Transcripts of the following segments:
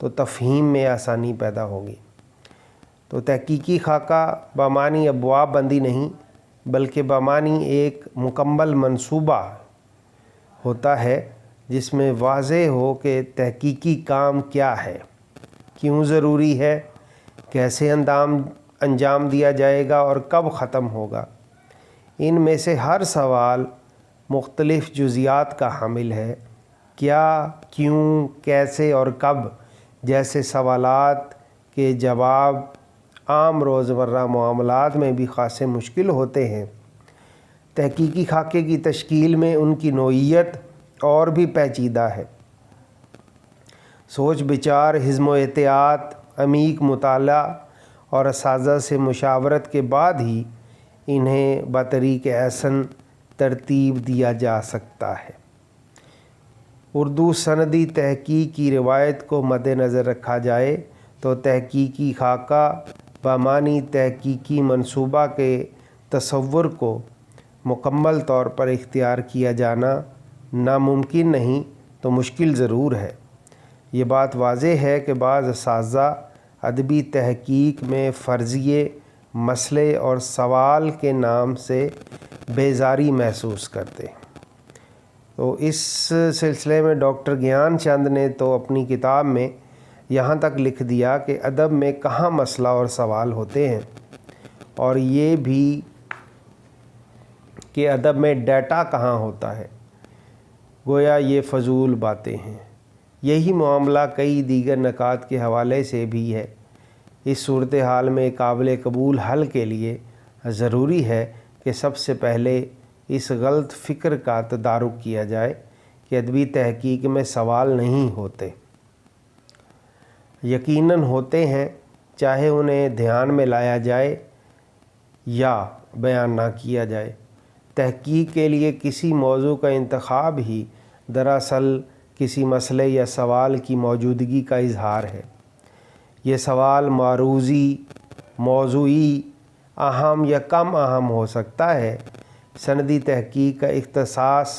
تو تفہیم میں آسانی پیدا ہوگی۔ تو تحقیقی خاکہ بمعنی ابواب بندی نہیں بلکہ بمعنی ایک مکمل منصوبہ ہوتا ہے جس میں واضح ہو کہ تحقیقی کام کیا ہے، کیوں ضروری ہے، کیسے انجام دیا جائے گا اور کب ختم ہوگا۔ ان میں سے ہر سوال مختلف جزیات کا حامل ہے۔ کیا، کیوں، کیسے اور کب جیسے سوالات کے جواب عام روزمرہ معاملات میں بھی خاصے مشکل ہوتے ہیں۔ تحقیقی خاکے کی تشکیل میں ان کی نوعیت اور بھی پیچیدہ ہے۔ سوچ بچار، حزم و احتیاط، عمیق مطالعہ اور اساتذہ سے مشاورت کے بعد ہی انہیں بطریق احسن ترتیب دیا جا سکتا ہے۔ اردو سندی تحقیق کی روایت کو مد نظر رکھا جائے تو تحقیقی خاکہ بمعنی تحقیقی منصوبہ کے تصور کو مکمل طور پر اختیار کیا جانا ناممکن نہیں تو مشکل ضرور ہے۔ یہ بات واضح ہے کہ بعض اساتذہ ادبی تحقیق میں فرضیے، مسئلے اور سوال کے نام سے بیزاری محسوس کرتے ہیں۔ تو اس سلسلے میں ڈاکٹر گیان چند نے تو اپنی کتاب میں یہاں تک لکھ دیا کہ ادب میں کہاں مسئلہ اور سوال ہوتے ہیں، اور یہ بھی کہ ادب میں ڈیٹا کہاں ہوتا ہے۔ گویا یہ فضول باتیں ہیں۔ یہی معاملہ کئی دیگر نکات کے حوالے سے بھی ہے۔ اس صورتحال میں قابل قبول حل کے لیے ضروری ہے کہ سب سے پہلے اس غلط فکر کا تدارک کیا جائے کہ ادبی تحقیق میں سوال نہیں ہوتے۔ یقیناً ہوتے ہیں، چاہے انہیں دھیان میں لایا جائے یا بیان نہ کیا جائے۔ تحقیق کے لیے کسی موضوع کا انتخاب ہی دراصل کسی مسئلے یا سوال کی موجودگی کا اظہار ہے۔ یہ سوال معروضی، موضوعی، اہم یا کم اہم ہو سکتا ہے۔ سندی تحقیق کا اختصاص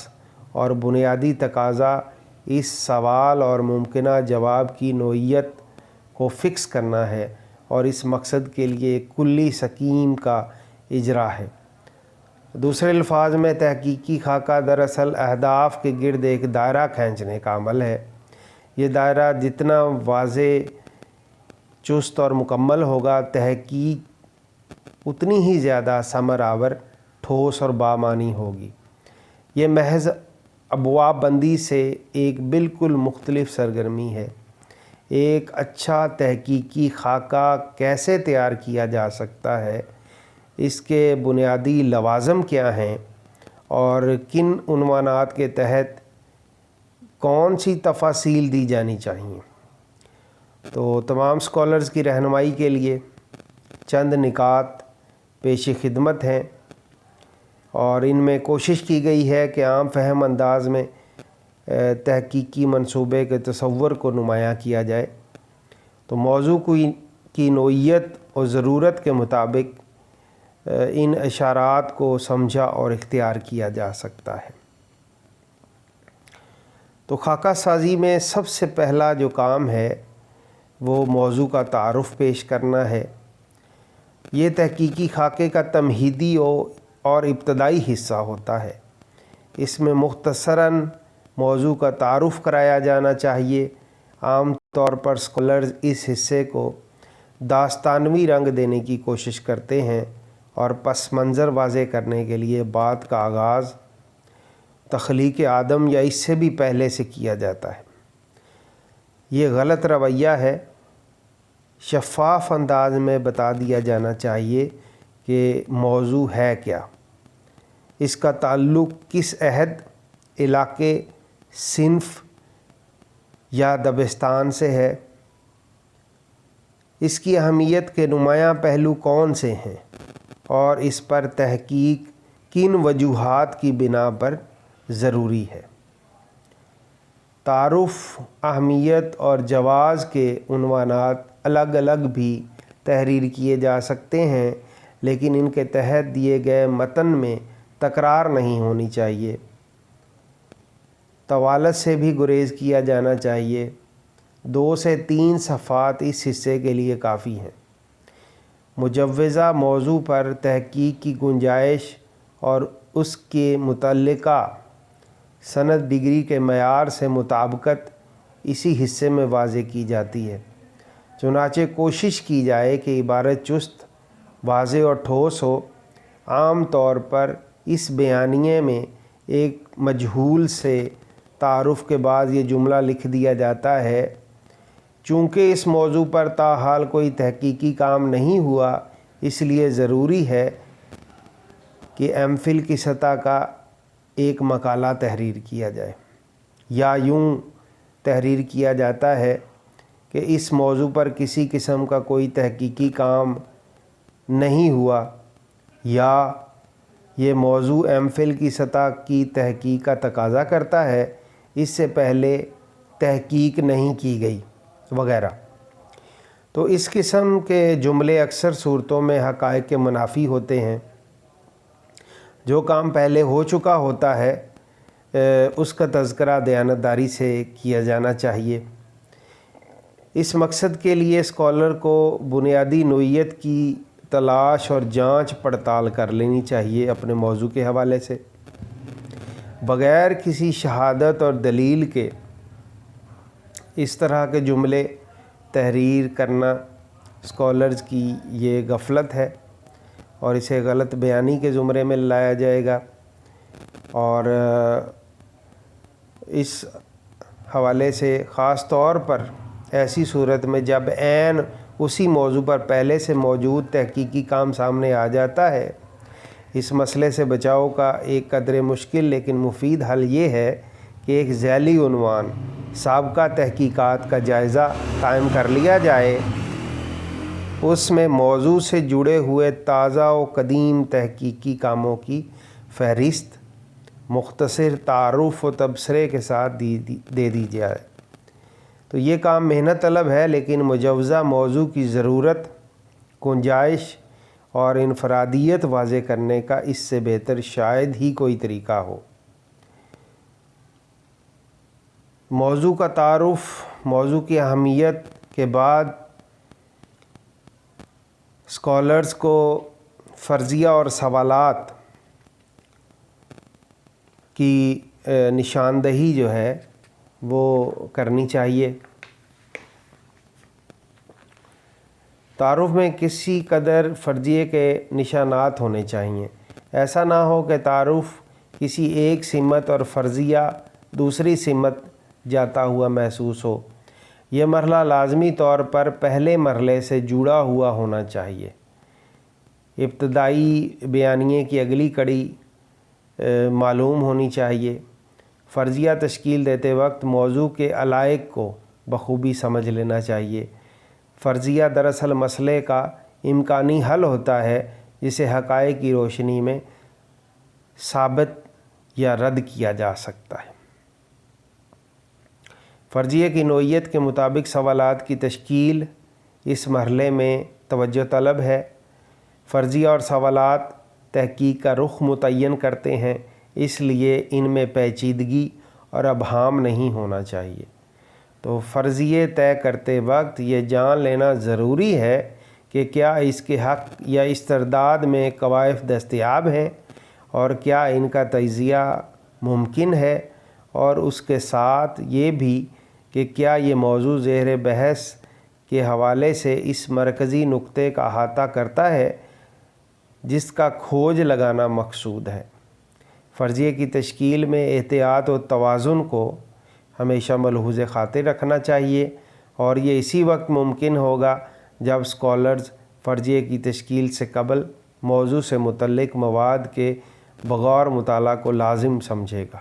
اور بنیادی تقاضا اس سوال اور ممکنہ جواب کی نوعیت کو فکس کرنا ہے اور اس مقصد کے لیے ایک کلی سکیم کا اجرا ہے۔ دوسرے الفاظ میں تحقیقی خاکہ دراصل اہداف کے گرد ایک دائرہ کھینچنے کا عمل ہے۔ یہ دائرہ جتنا واضح، چست اور مکمل ہوگا، تحقیق اتنی ہی زیادہ ثمر آور، ٹھوس اور بامعنی ہوگی۔ یہ محض ابواب بندی سے ایک بالکل مختلف سرگرمی ہے۔ ایک اچھا تحقیقی خاکہ کیسے تیار کیا جا سکتا ہے، اس کے بنیادی لوازم کیا ہیں اور کن عنوانات کے تحت کون سی تفاصیل دی جانی چاہیے۔ تو تمام اسکالرز کی رہنمائی کے لیے چند نکات پیش خدمت ہیں، اور ان میں کوشش کی گئی ہے کہ عام فہم انداز میں تحقیقی منصوبے کے تصور کو نمایاں کیا جائے۔ تو موضوع کی نوعیت اور ضرورت کے مطابق ان اشارات کو سمجھا اور اختیار کیا جا سکتا ہے۔ تو خاکہ سازی میں سب سے پہلا جو کام ہے وہ موضوع کا تعارف پیش کرنا ہے۔ یہ تحقیقی خاکے کا تمہیدی اور ابتدائی حصہ ہوتا ہے۔ اس میں مختصراً موضوع کا تعارف کرایا جانا چاہیے۔ عام طور پر اسکالرز اس حصے کو داستانوی رنگ دینے کی کوشش کرتے ہیں اور پس منظر واضح کرنے کے لیے بات کا آغاز تخلیق آدم یا اس سے بھی پہلے سے کیا جاتا ہے۔ یہ غلط رویہ ہے۔ شفاف انداز میں بتا دیا جانا چاہیے کہ موضوع ہے کیا، اس کا تعلق کس عہد، علاقے، صنف یا دبستان سے ہے، اس کی اہمیت کے نمایاں پہلو کون سے ہیں، اور اس پر تحقیق کن وجوہات کی بنا پر ضروری ہے۔ تعارف، اہمیت اور جواز کے عنوانات الگ الگ بھی تحریر کیے جا سکتے ہیں، لیکن ان کے تحت دیے گئے متن میں تکرار نہیں ہونی چاہیے۔ طوالت سے بھی گریز کیا جانا چاہیے۔ 2 سے 3 صفحات اس حصے کے لیے کافی ہیں۔ مجوزہ موضوع پر تحقیق کی گنجائش اور اس کے متعلقہ سند ڈگری کے معیار سے مطابقت اسی حصے میں واضح کی جاتی ہے۔ چنانچہ کوشش کی جائے کہ عبارت چست، واضح اور ٹھوس ہو۔ عام طور پر اس بیانیے میں ایک مجہول سے تعارف کے بعد یہ جملہ لکھ دیا جاتا ہے: چونکہ اس موضوع پر تاحال کوئی تحقیقی کام نہیں ہوا، اس لیے ضروری ہے کہ ایم فل کی سطح کا ایک مقالہ تحریر کیا جائے۔ یا یوں تحریر کیا جاتا ہے کہ اس موضوع پر کسی قسم کا کوئی تحقیقی کام نہیں ہوا، یا یہ موضوع ایم فل کی سطح کی تحقیق کا تقاضا کرتا ہے، اس سے پہلے تحقیق نہیں کی گئی، وغیرہ۔ تو اس قسم کے جملے اکثر صورتوں میں حقائق کے منافی ہوتے ہیں۔ جو کام پہلے ہو چکا ہوتا ہے اس کا تذکرہ دیانتداری سے کیا جانا چاہیے۔ اس مقصد کے لیے اسکالر کو بنیادی نوعیت کی تلاش اور جانچ پڑتال کر لینی چاہیے اپنے موضوع کے حوالے سے۔ بغیر کسی شہادت اور دلیل کے اس طرح کے جملے تحریر کرنا اسکالرز کی یہ غفلت ہے، اور اسے غلط بیانی کے زمرے میں لایا جائے گا۔ اور اس حوالے سے خاص طور پر ایسی صورت میں جب عین اسی موضوع پر پہلے سے موجود تحقیقی کام سامنے آ جاتا ہے، اس مسئلے سے بچاؤ کا ایک قدر مشکل لیکن مفید حل یہ ہے کہ ایک ذیلی عنوان سابقہ تحقیقات کا جائزہ قائم کر لیا جائے۔ اس میں موضوع سے جڑے ہوئے تازہ و قدیم تحقیقی کاموں کی فہرست مختصر تعارف و تبصرے کے ساتھ دے دی جائے۔ تو یہ کام محنت طلب ہے، لیکن مجوزہ موضوع کی ضرورت، گنجائش اور انفرادیت واضح کرنے کا اس سے بہتر شاید ہی کوئی طریقہ ہو۔ موضوع کا تعارف، موضوع کی اہمیت کے بعد اسکالرز کو فرضیہ اور سوالات کی نشاندہی جو ہے وہ کرنی چاہیے۔ تعارف میں کسی قدر فرضیے کے نشانات ہونے چاہیے۔ ایسا نہ ہو کہ تعارف کسی ایک سمت اور فرضیہ دوسری سمت جاتا ہوا محسوس ہو۔ یہ مرحلہ لازمی طور پر پہلے مرحلے سے جڑا ہوا ہونا چاہیے۔ ابتدائی بیانیے کی اگلی کڑی معلوم ہونی چاہیے۔ فرضیہ تشکیل دیتے وقت موضوع کے علائق کو بخوبی سمجھ لینا چاہیے۔ فرضیہ دراصل مسئلے کا امکانی حل ہوتا ہے جسے حقائق کی روشنی میں ثابت یا رد کیا جا سکتا ہے۔ فرضیے کی نوعیت کے مطابق سوالات کی تشکیل اس مرحلے میں توجہ طلب ہے۔ فرضیہ اور سوالات تحقیق کا رخ متعین کرتے ہیں، اس لیے ان میں پیچیدگی اور ابہام نہیں ہونا چاہیے۔ تو فرضیے طے کرتے وقت یہ جان لینا ضروری ہے کہ کیا اس کے حق یا استرداد میں کوائف دستیاب ہیں، اور کیا ان کا تجزیہ ممکن ہے، اور اس کے ساتھ یہ بھی کہ کیا یہ موضوع زیر بحث کے حوالے سے اس مرکزی نقطے کا احاطہ کرتا ہے جس کا کھوج لگانا مقصود ہے۔ فرضیے کی تشکیل میں احتیاط و توازن کو ہمیشہ ملحوظ خاطر رکھنا چاہیے، اور یہ اسی وقت ممکن ہوگا جب اسکالرز فرضیے کی تشکیل سے قبل موضوع سے متعلق مواد کے بغور مطالعہ کو لازم سمجھے گا۔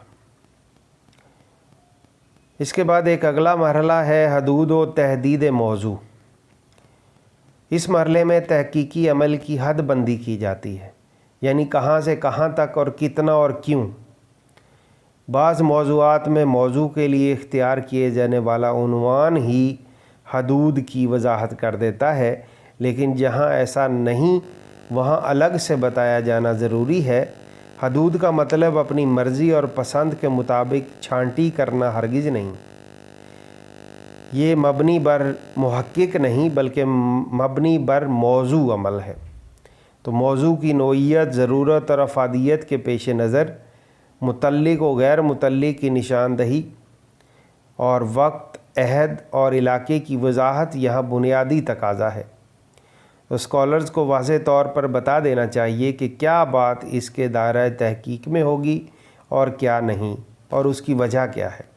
اس کے بعد ایک اگلا مرحلہ ہے حدود و تحدید موضوع۔ اس مرحلے میں تحقیقی عمل کی حد بندی کی جاتی ہے، یعنی کہاں سے کہاں تک اور کتنا اور کیوں۔ بعض موضوعات میں موضوع کے لیے اختیار کیے جانے والا عنوان ہی حدود کی وضاحت کر دیتا ہے، لیکن جہاں ایسا نہیں وہاں الگ سے بتایا جانا ضروری ہے۔ حدود کا مطلب اپنی مرضی اور پسند کے مطابق چھانٹی کرنا ہرگز نہیں۔ یہ مبنی بر محقق نہیں بلکہ مبنی بر موضوع عمل ہے۔ تو موضوع کی نوعیت، ضرورت اور افادیت کے پیش نظر متعلق و غیر متعلق کی نشاندہی اور وقت، عہد اور علاقے کی وضاحت یہاں بنیادی تقاضا ہے۔ تو اسکالرز کو واضح طور پر بتا دینا چاہیے کہ کیا بات اس کے دائرہ تحقیق میں ہوگی اور کیا نہیں، اور اس کی وجہ کیا ہے۔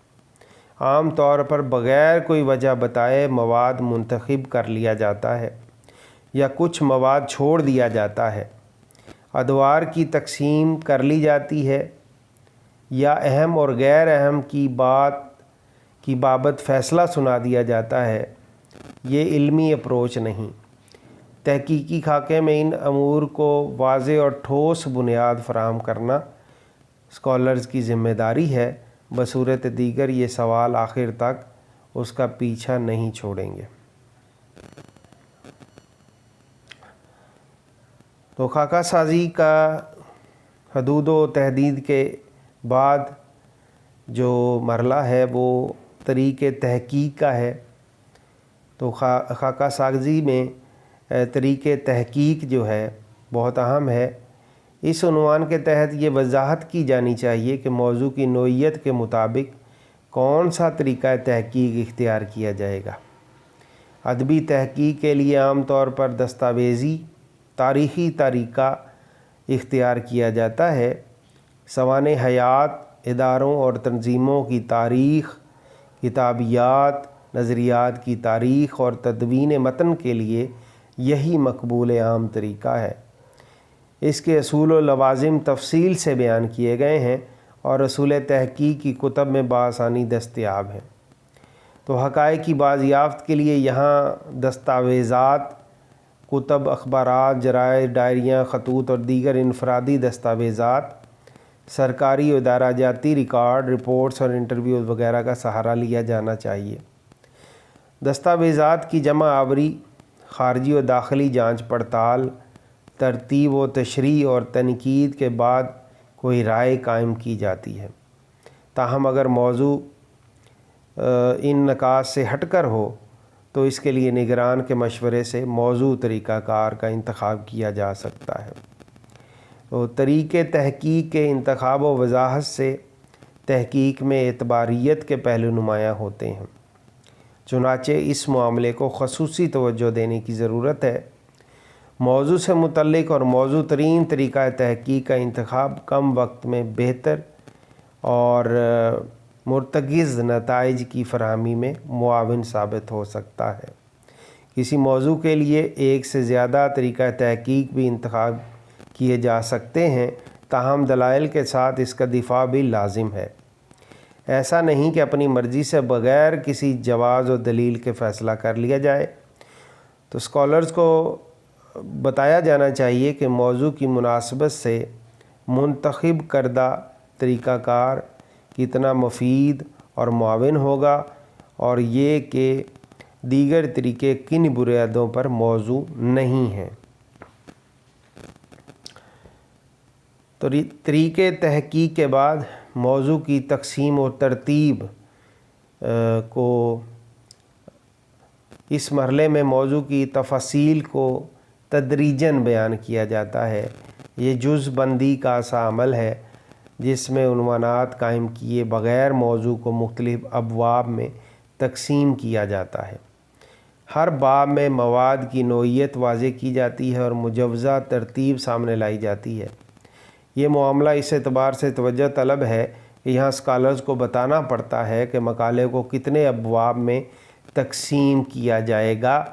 عام طور پر بغیر کوئی وجہ بتائے مواد منتخب کر لیا جاتا ہے یا کچھ مواد چھوڑ دیا جاتا ہے، ادوار کی تقسیم کر لی جاتی ہے یا اہم اور غیر اہم کی بابت فیصلہ سنا دیا جاتا ہے۔ یہ علمی اپروچ نہیں۔ تحقیقی خاکے میں ان امور کو واضح اور ٹھوس بنیاد فراہم کرنا اسکالرز کی ذمہ داری ہے، بصورت دیگر یہ سوال آخر تک اس کا پیچھا نہیں چھوڑیں گے۔ تو خاکہ سازی کا حدود و تحدید کے بعد جو مرحلہ ہے وہ طریق تحقیق کا ہے۔ تو خاکہ سازی میں طریق تحقیق جو ہے بہت اہم ہے۔ اس عنوان کے تحت یہ وضاحت کی جانی چاہیے کہ موضوع کی نوعیت کے مطابق کون سا طریقہ تحقیق اختیار کیا جائے گا۔ ادبی تحقیق کے لیے عام طور پر دستاویزی تاریخی طریقہ اختیار کیا جاتا ہے۔ سوانح حیات، اداروں اور تنظیموں کی تاریخ، کتابیات، نظریات کی تاریخ اور تدوین متن کے لیے یہی مقبول عام طریقہ ہے۔ اس کے اصول و لوازم تفصیل سے بیان کیے گئے ہیں اور اصول تحقیق کی کتب میں بآسانی دستیاب ہیں۔ تو حقائق کی بازیافت کے لیے یہاں دستاویزات، کتب، اخبارات، جرائد، ڈائریاں، خطوط اور دیگر انفرادی دستاویزات، سرکاری و ادارہ جاتی ریکارڈ، رپورٹس اور انٹرویوز وغیرہ کا سہارا لیا جانا چاہیے۔ دستاویزات کی جمع آوری، خارجی و داخلی جانچ پڑتال، ترتیب و تشریح اور تنقید کے بعد کوئی رائے قائم کی جاتی ہے۔ تاہم اگر موضوع ان نکات سے ہٹ کر ہو تو اس کے لیے نگران کے مشورے سے موضوع طریقہ کار کا انتخاب کیا جا سکتا ہے۔ تو طریق تحقیق کے انتخاب و وضاحت سے تحقیق میں اعتباریت کے پہلو نمایاں ہوتے ہیں۔ چنانچہ اس معاملے کو خصوصی توجہ دینے کی ضرورت ہے۔ موضوع سے متعلق اور موضوع ترین طریقہ تحقیق کا انتخاب کم وقت میں بہتر اور مرتکز نتائج کی فراہمی میں معاون ثابت ہو سکتا ہے۔ کسی موضوع کے لیے ایک سے زیادہ طریقہ تحقیق بھی انتخاب کیے جا سکتے ہیں، تاہم دلائل کے ساتھ اس کا دفاع بھی لازم ہے۔ ایسا نہیں کہ اپنی مرضی سے بغیر کسی جواز و دلیل کے فیصلہ کر لیا جائے۔ تو اسکالرز کو بتایا جانا چاہیے کہ موضوع کی مناسبت سے منتخب کردہ طریقہ کار کتنا مفید اور معاون ہوگا، اور یہ کہ دیگر طریقے کن بنیادوں پر موضوع نہیں ہیں۔ تو طریق تحقیق کے بعد موضوع کی تقسیم و ترتیب کو اس مرحلے میں موضوع کی تفاصیل کو تدریجاً بیان کیا جاتا ہے۔ یہ جز بندی کا سا عمل ہے جس میں عنوانات قائم کیے بغیر موضوع کو مختلف ابواب میں تقسیم کیا جاتا ہے۔ ہر باب میں مواد کی نوعیت واضح کی جاتی ہے اور مجوزہ ترتیب سامنے لائی جاتی ہے۔ یہ معاملہ اس اعتبار سے توجہ طلب ہے کہ یہاں اسکالرز کو بتانا پڑتا ہے کہ مقالے کو کتنے ابواب میں تقسیم کیا جائے گا،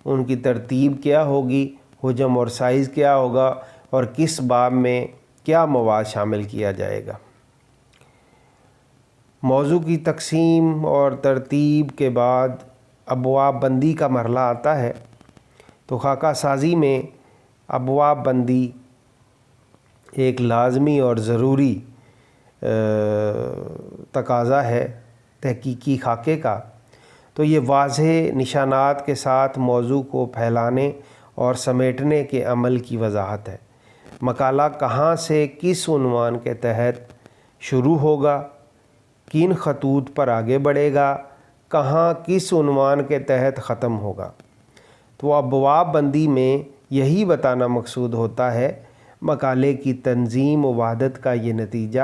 ان کی ترتیب کیا ہوگی، حجم اور سائز کیا ہوگا اور کس باب میں کیا مواد شامل کیا جائے گا۔ موضوع کی تقسیم اور ترتیب کے بعد ابواب بندی کا مرحلہ آتا ہے۔ تو خاکہ سازی میں ابواب بندی ایک لازمی اور ضروری تقاضا ہے تحقیقی خاکے کا۔ تو یہ واضح نشانات کے ساتھ موضوع کو پھیلانے اور سمیٹنے کے عمل کی وضاحت ہے۔ مقالہ کہاں سے کس عنوان کے تحت شروع ہوگا، کن خطوط پر آگے بڑھے گا، کہاں کس عنوان کے تحت ختم ہوگا۔ تو ابواب بندی میں یہی بتانا مقصود ہوتا ہے۔ مقالے کی تنظیم و وحدت کا یہ نتیجہ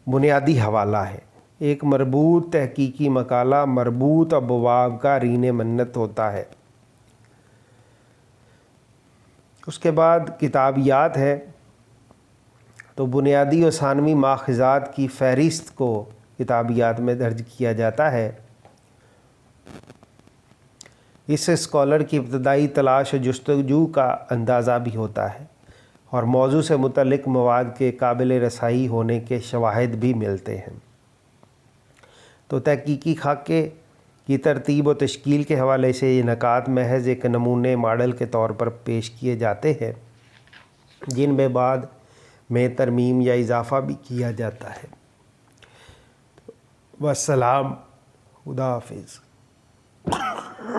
بنیادی حوالہ ہے۔ ایک مربوط تحقیقی مقالہ مربوط ابواب کا رین منت ہوتا ہے۔ اس کے بعد کتابیات ہے، تو بنیادی و ثانوی ماخذات کی فہرست کو کتابیات میں درج کیا جاتا ہے۔ اس سے اسکالر کی ابتدائی تلاش و جستجو کا اندازہ بھی ہوتا ہے اور موضوع سے متعلق مواد کے قابل رسائی ہونے کے شواہد بھی ملتے ہیں۔ تو تحقیقی خاکے کی ترتیب و تشکیل کے حوالے سے یہ نکات محض ایک نمونے ماڈل کے طور پر پیش کیے جاتے ہیں، جن میں بعد میں ترمیم یا اضافہ بھی کیا جاتا ہے۔ والسلام، خدا حافظ۔